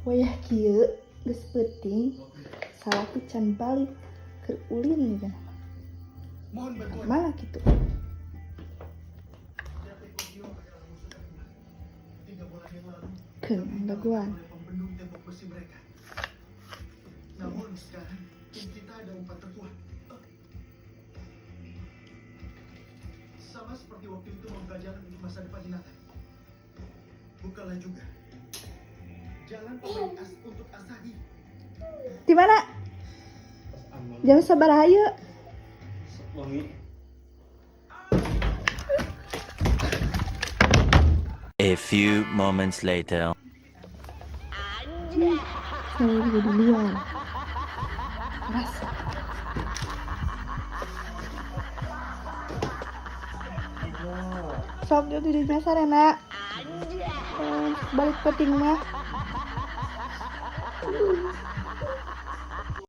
wayah kieu geus peuting salaki can balik keur ulin nih kan. Malah gitu. Keun daguan. Namun sekarang kita ada 4 terkuat. Sama seperti waktu itu membuka jalan untuk masa depan Hinata. Bukalah juga jalan pembekas untuk Asahi. Di mana? Jam sabaraha ieu? A few moments later. Saya juga duluan. Rasa. Sok dia di dasar enak. Balik peting mah.